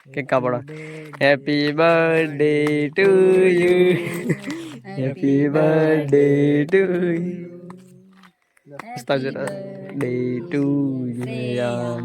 Cake કાપડો. Happy birthday to you. Happy birthday to you. Day to you.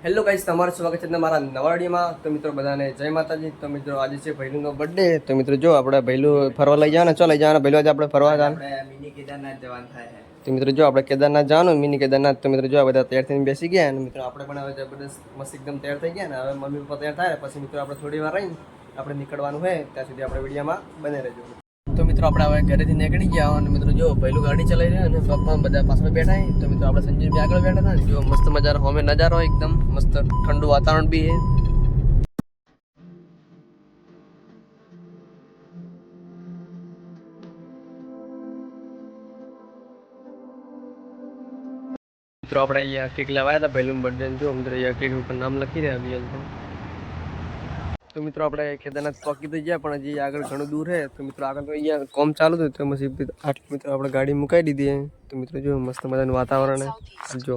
Hello guys, તમારું સ્વાગત છે મારા નવા વિડીયોમાં. તો મિત્રો બધાને જય માતાજી. તો મિત્રો આજે છે ભૈલુનો બર્થડે. તો મિત્રો જો આપણે ભૈલું ફરવા લઈ જવાના, ચો લઈ જવાના ભૈલું આજે આપણે ફરવા જવાનું. મિની કેદારનાથ જવાનું થાય. તો મિત્રો જો આપણે કેદારનાથ જવાનું, મિની કેદારનાથ. તો મિત્રો જો આ બધા તૈયાર થઈને બેસી ગયા અને મિત્રો આપણે પણ હવે જબરદસ્ત મસ્ત એકદમ તૈયાર થઈ ગયા ને હવે મમ્મી પપ્પા તૈયાર થાય પછી મિત્રો આપણે થોડી વાર રહીને આપણે નીકળવાનું હોય ત્યાં સુધી આપણે વિડીયોમાં બને રહેજો. તો મિત્રો આપણે હવે ઘરેથી નીકળી ગયા અને મિત્રો જો પહેલું ગાડી ચલાવી રહ્યા અને પપ્પા બધા પાછળ બેઠા છે. તો મિત્રો આપણે સંજીવભાઈ આગળ બેઠા હતા ને જો મસ્ત મજાનો હોમે નજારો એકદમ મસ્ત ઠંડુ વાતાવરણ બી છે. મિત્રો આપણે અહીંયા કેક લેવાયા હતા પહેલું બર્થડે જો અંદર અહીંયા કેક ઉપર નામ લખી રહ્યા બી. તો મિત્રો આપણે કેદારનાથ પહોંચી તો ગયા પણ હજી આગળ ઘણું દૂર છે. તો મિત્રો આગળ તો અહીંયા કોમ ચાલુ થયું તો પછી આટલી મિત્રો આપણે ગાડી મુકાઈ દીધી. તો મિત્રો જો મસ્ત મજાનું વાતાવરણ જો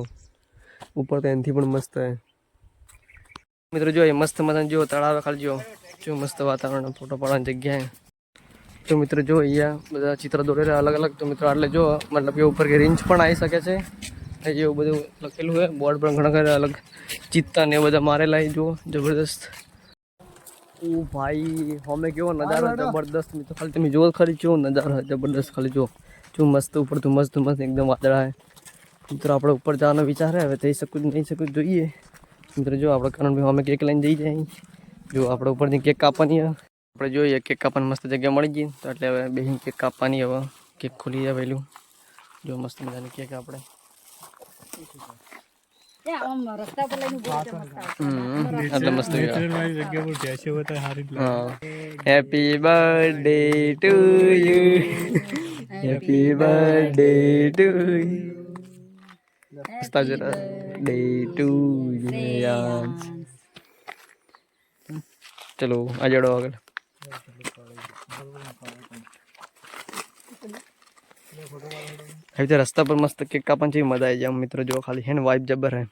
ઉપર તો એનાથી પણ મસ્ત છે. મિત્રો જો એ મસ્ત મજાનું જો તળાવ ખાલી જો મસ્ત વાતાવરણ ફોટો પાડવાની જગ્યા. તો મિત્રો જો અહીંયા બધા ચિત્ર દોરેલા અલગ અલગ. તો મિત્રો એટલે જો મતલબ કે ઉપર કે રેન્જ પણ આવી શકે છે એવું બધું લખેલું હોય. બોર્ડ પર ઘણા ઘણા અલગ ચિત્તા ને બધા મારેલા જો જબરદસ્ત. ઓ ભાઈ હોમે કેવો નજારો જબરદસ્ત. મિત્રો ખાલી તમે જો ખરી કેવો નજારો જબરદસ્ત. ખાલી જો મસ્ત ઉપર ધુમ્મસ એકદમ વાદળા હે. મિત્રો આપણે ઉપર જવાનો વિચાર હે હવે થઈ શકું નહીં શકું જોઈએ. મિત્રો જો આપણે કરણભાઈ હોમે કેક લઈને જઈ જાય જો આપણે ઉપરથી કેક કાપવાની આપણે જોઈએ કેક કાપવાની મસ્ત જગ્યા મળી ગઈ. તો એટલે હવે બેહીને કેક કાપવાની હવે કેક ખોલી જાય પહેલું જો મસ્ત મજાની કેક આપણે happy birthday to you. Happy birthday to day to you. ચલો આ જડો આગળ. રસ્તા પર મસ્ત કેક કાપવાની છે મજા આવી જાય મિત્રો જો ખાલી હે ને વાઇબ જબર હે.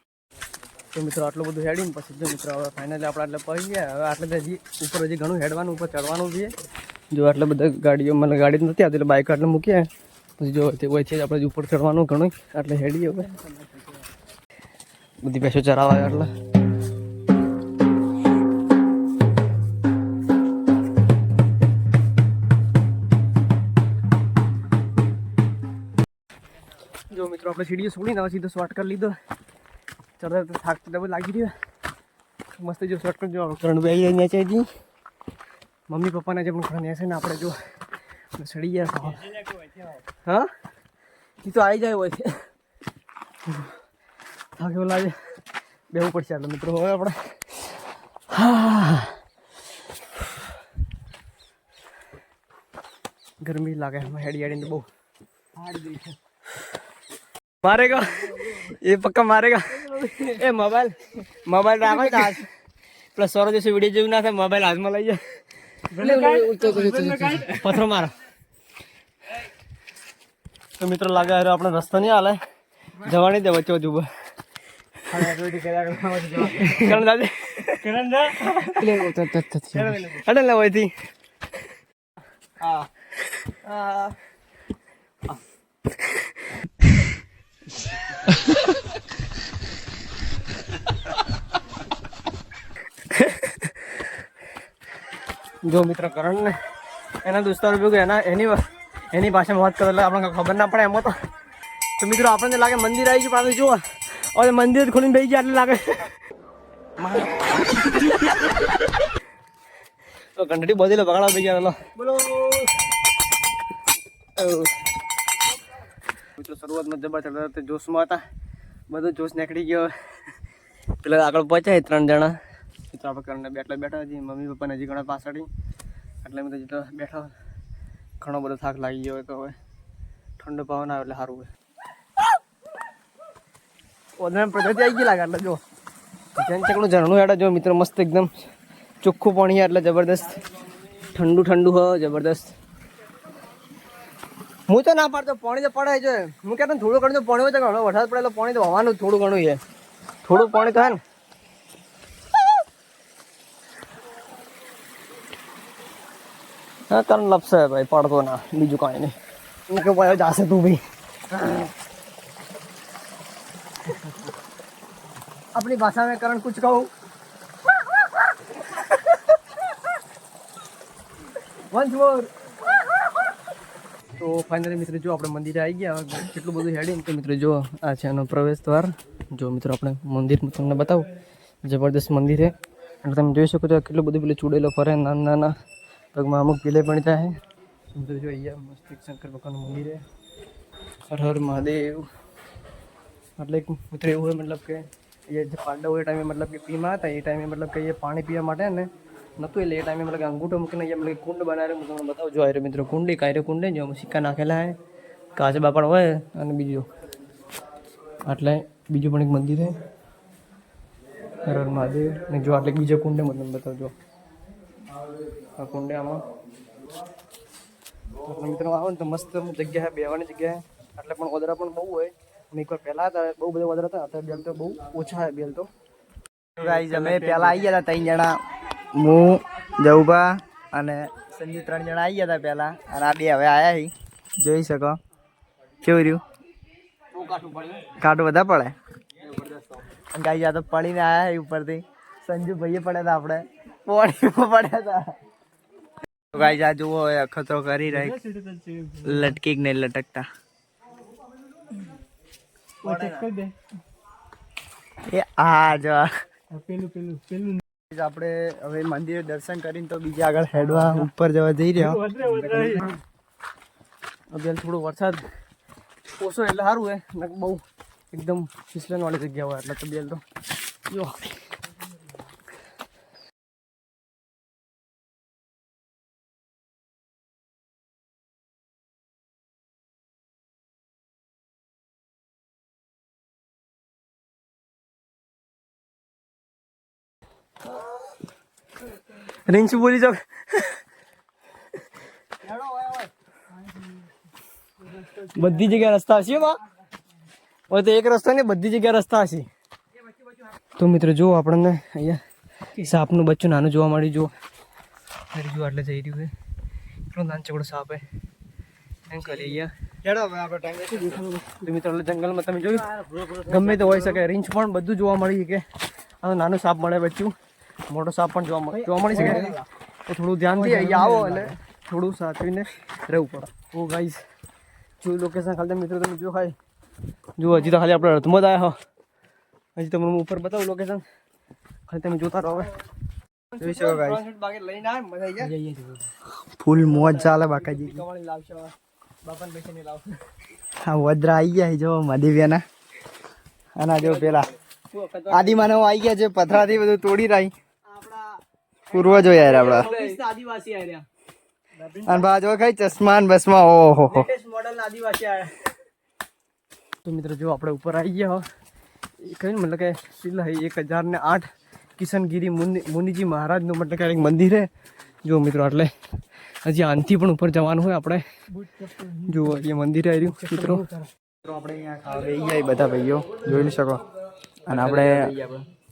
તો મિત્રો આટલું બધું હેડીને પછી જો મિત્રો હવે ફાઇનલી આપણે આટલે પહોંચી ગયા. હવે આટલે હજી ઉપર હજી ઘણું હેડવાનું ઉપર ચડવાનું છે જો આટલે બધા ગાડીઓ મને ગાડી નથી આવતી એટલે બાઇક આટલે મૂકીએ પછી જો તે હોય છે આપણે ઉપર ચડવાનું ઘણું આટલે હેડીએ હવે બધી ભેંસો ચરાવા એટલે જો મિત્રો આપણે સીડીઓ છોડીને હવે સીધો શોર્ટ કરી લીધો. ચડતા તો થાક તો લાગી રહ્યો મસ્ત જો શોર્ટ કરી જો કરણ બે નેચે જી મમ્મી પપ્પાને જે પણ ખરા નેસે ને આપણે જો સડી ગયા. હા એ તો આવી જાય હોય છે થાક એવું લાગે બેવું પડશે એટલે મિત્રો હવે આપણે ગરમી લાગે હેડી હેડીને બહુ मारेगा ये पक्का मारेगा. ए मोबाइल રાખો હાથ પ્લસ સોરો જैसे वीडियो જેવું ના થાય મોબાઈલ હાથમાં લઈ જાય પથરો મારો. તો મિત્રો લાગે હવે આપણે રસ્તો નહીં હાલે જવાની દે વચ્ચે જુબ જો મિત્ર કરણ ને એના દોસ્તારો ભેગું એની ભાષામાં વાત કરે એટલે આપણને ખબર ના પડે એમાં. તો મિત્રો આપણને લાગે મંદિર આવી ગયું પાછું જુઓ હવે મંદિર ખોલીને બેસી ગયા એટલે લાગે તો ઘંટડી બધેલો બગાડવા બેસી ગયા બોલો. મિત્રો શરૂઆતમાં જબરદસ્ત જોશમાં હતા બધો જોશ નીકળી ગયો. પેલા આગળ પહોંચ્યા 3 જણા મિત્રો આપણે કરીને બેઠા હજી મમ્મી પપ્પાને હજી ઘણા પાછળ એટલે મેં તો બેઠા ઘણો બધો થાક લાગી ગયો તો હવે ઠંડો પવન આવે એટલે સારું હોય. ઓદરામ પ્રજાતિ આવી ગઈ લાગે એટલે જો ચકણું ઝરણું હેડા જો મિત્રો મસ્ત એકદમ ચોખ્ખું પાણી એટલે જબરદસ્ત ઠંડુ ઠંડુ હ જબરદસ્ત. હું તો ના પાડતો પાણી તો પડે છે. હું કહેતો થોડું ઘણું તો પાણી હોય તો ઘણો વરસાદ પડે તો પાણી તો હોવાનું થોડું ઘણું છે. થોડું પાણી તો હે ને. હા તને લપસે ભાઈ પડતો ના બીજું કાંઈ નહીં. હું કે ભાઈ જાશે તું ભાઈ. अपनी भाषा में करण कुछ कहूँ. once more. તો ફાઇનલી મિત્રો જો આપણે મંદિરે આવી ગયા. કેટલું બધું હેડીને તો મિત્રો જો આ છે એનો પ્રવેશ દ્વાર. જો મિત્રો આપણે મંદિર તમને બતાવું. જબરદસ્ત મંદિર છે. એટલે તમે જોઈ શકો છો કેટલું બધું પેલું ચૂડેલો ફરે નાના નાના પગમાં અમુક પીલે પણ થાય. મિત્રો જો અહીંયા મસ્ત એક શંકર ભગવાનનું મંદિર છે. હર હર મહાદેવ. એટલે મિત્રો એવું હોય મતલબ કે ये जो पांडव એ ટાઈમે મતલબ કે પીમાં હતા એ ટાઈમે મતલબ કે એ પાણી પીવા માટે ને નતું એટલે એ ટાઈમે મતલબ કે અંગૂઠો મૂકીને એ મતલબ કુંડ બનાવેલું. હું તમને બતાવું. જો આ મિત્રો કુંડી કાયરે કુંડે જો સિક્કા નાખેલા હે કાચબા પણ હોય. અને બીજું એટલે બીજું પણ એક મંદિર છે હર હર મહાદેવ. ને જો આટલે બીજો કુંડે હું તમને બતાવજો. આ કુંડે આમાં મિત્રો આવો ને તો મસ્ત જગ્યા છે બેવાની જગ્યા. એટલે પણ ઓદરા પણ બહુ હોય. એકવાર પહેલા હતા બહુ બધા વધારે હતા. અત્યારે બેલ તો બહુ ઓછા છે બેલ તો. ગાઈઝ અમે પહેલા આવી ગયા હતા 3 જણા, હું જવુભા અને સંજુ 3 જણા આવી ગયા હતા પહેલા. અને આ બે હવે આયા હી જોઈ શકો. કેવું રહ્યું? કાટું બધા પડે. અને ગાઈઝ આ તો પડીને આયા હી ઉપરથી. સંજુ ભાઈએ પડ્યા હતા, આપણે પોણીમાં પડ્યા હતા. ગાઈઝ આ જુઓ અખતરો કરી રહી લટકી નહીં લટકતા. એ આ જો પેલું આપણે હવે મંદિરે દર્શન કરીને તો બીજા આગળ હેડવા ઉપર જવા જઈ રહ્યા. બેલ થોડો વરસાદ ઓછો એટલે સારું હે. બહુ એકદમ ફિસલન વાળી જગ્યા હોય એટલે તો બેલ તો જો રીંછ બોલી જાવ. બધી જગ્યાએ રસ્તા હશે બા. હવે તો એક રસ્તો ને બધી જગ્યાએ રસ્તા હશે. તો મિત્રો જો આપણને અહીંયા સાપનું બચ્ચું નાનું જોવા મળ્યું. જો જો આટલે જઈ રહ્યું છે. એટલો નાનો ચકડો સાપ હે. એમ કરી અહીંયા તો મિત્રો જંગલમાં તમે જોયું ગમે તે હોઈ શકે. રીંછ પણ બધું જોવા મળી કે આ નાનું સાપ મળે બચ્ચું. મોટો સાપ પણ જોવા મળી શકે. તો થોડું ધ્યાનથી અહીંયા આવો એટલે થોડું સાચવીને રહેવું પડે. ઓ ગાઈઝ જો લોકેશન ખાલી મિત્રો તમે જો ખાઈ જો હજી તો ખાલી આપણે અર્થમાં જ આવ્યા હો. હજી તમને હું ઉપર બતાવું લોકેશન. ખાલી તમે જોતા રહો. હવે જોઈ શકો ગાઈઝ લઈને આવે મજા આવી જાય. ફૂલ મોજ ચાલે બાકાજી. કમાણી લાવશે બાપાને પૈસા નહીં લાવ. હા વદ્રા આવી ગયા જો મધેવિયાના. અને જો પેલા આદિમાનવ આવી ગયા છે પથરાથી બધું તોડી રહી. પૂર્વજો યાર આપડા આદિવાસી આવ્યા. અને બાજુ કઈ ચશ્મા ને બસમાં ઓહો મોડલ આદિવાસી આવ્યા. તો મિત્રો જો આપણે ઉપર આવી ગયા હો. કઈ મતલબ કે 1008 કિશનગીરી મુનિજી મહારાજનું મતલબ કે એક મંદિર છે. જો મિત્રો એટલે હજી આનથી પણ ઉપર જવાનું હોય આપણે. જો એ મંદિર આવ્યું મિત્રો. આપણે અહીંયા ખાવા બેસી ગયા બધા ભાઈઓ જોઈ શકો. અને આપણે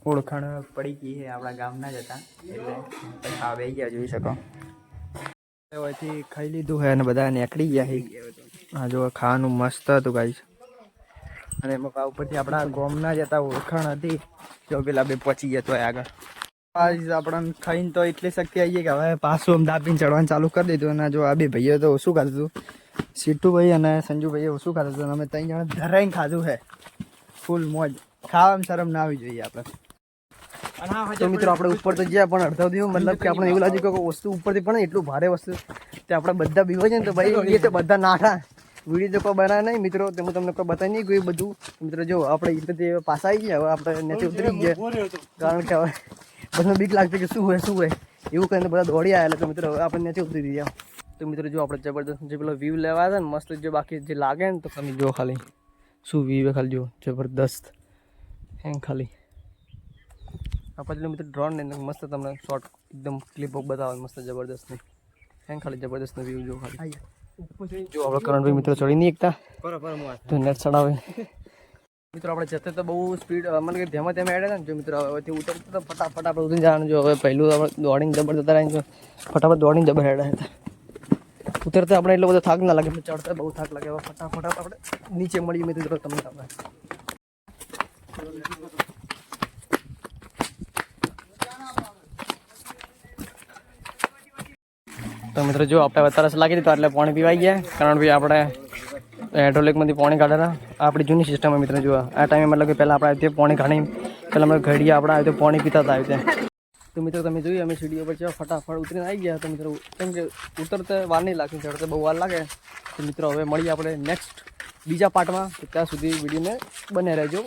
ઓળખાણ પડી ગઈ છે આપણા ગામના જ હતા એટલે ખાવા બેસી ગયા જોઈ શકો. અહીંથી ખાઈ લીધું છે અને બધા નીકળી ગયા છે. હા જો ખાવાનું મસ્ત હતું ગાઈસ. અને એમાં ઉપરથી આપણા ગામના જ હતા ઓળખાણ હતી. જો પેલા બે પહોંચી ગયા તો આગળ આપણને ખાઈને તો એટલી શક્તિ આવી ગઈ કે હવે પાછું આમ દાબીને ચડવાનું ચાલુ કરી દીધું. અને જો આ બે ભાઈઓ તો ઓછું ખાધું હતું. સીટુભાઈ અને સંજુભાઈએ ઓછું ખાધું હતું. અમે 3 જણા ધરાઈને ખાધું છે. ફૂલ મોજ. ખાવામાં શરમ ના આવી જોઈએ આપણે. તો મિત્રો આપણે ઉપર તો ગયા પણ અડધો દિવસ મતલબ કે આપણે એવું લાગ્યું કે વસ્તુ ઉપરથી પણ એટલું ભારે વસ્તુ તે આપણે બધા બીવા છે ને તો ભાઈ એ તો બધા નાઠા વિડીયો તો કોઈ બનાવે નહીં મિત્રો. તો હું તમને કોઈ બતાવી નહીં ગયું બધું. મિત્રો જો આપણે એટલે પાછા આવી ગયા. હવે આપણે નીચે ઉતરી ગયા કારણ કે હવે બધાને બીક લાગતી કે શું હોય એવું કહીને બધા દોડી આવ્યા. તો મિત્રો હવે આપણે નીચે ઉતરી ગયા. તો મિત્રો જો આપણે જબરદસ્ત જે પેલો વ્યૂ લેવા હતા ને મસ્ત જો બાકી જે લાગે ને તો તમે જો ખાલી શું વ્યૂ ખાલી જો જબરદસ્ત એમ ખાલી. આ પછી મિત્રો ડ્રોન ને મસ્ત તમને શોર્ટ એકદમ ક્લિપ બતાવે મસ્ત જબરદસ્ત નહીં. ખાલી જબરદસ્ત વ્યૂ જો ખાલી આયા જો આપણે કરણભાઈ મિત્રો ચડી નહીં એકતા બરાબર તો નેટ ચડાવે મિત્રો આપણે જતે તો બહુ સ્પીડ મને કે ધ્યામાં ધ્યામાં એડે ને જો મિત્રો હવેથી ઉતરતો તો ફટાફટ આપણે ઉતરી જવાનું જો હવે પહેલું આપણે દોડીને જબર જતા રહીને જો ફટાફટ દોડીને જબર હેડે ઉતરતા આપણે એટલો બધો થાક ના લાગે પણ ચડતા બહુ થાક લાગે હવે ફટાફટ આપણે નીચે મળીએ મિત્રો તમને આપણે તો મિત્રો જો આપણે તરસ લાગી હતી તો એટલે પાણી પીવાઈ ગયા કારણ ભાઈ આપણે હાઇડ્રોલિકમાંથી પાણી કાઢેલા આપણી જૂની સિસ્ટમ મિત્રો જો આ ટાઈમે મતલબ કે પહેલાં આપણે આવી પાણી કાઢી પહેલાં અમે ઘડીએ આપણે આવી પાણી પીતા હતા આવી તો મિત્રો તમે જોઈએ અમે સીડીઓ પર છે ફટાફટ ઉતરીને આવી ગયા તો મિત્રો કેમ કે ઉતરતા વાર નહીં લાગતી ચડતા બહુ વાર લાગે તો મિત્રો હવે મળીએ આપણે નેક્સ્ટ બીજા પાર્ટમાં તો ત્યાં સુધી વિડીયોને બને રહેજો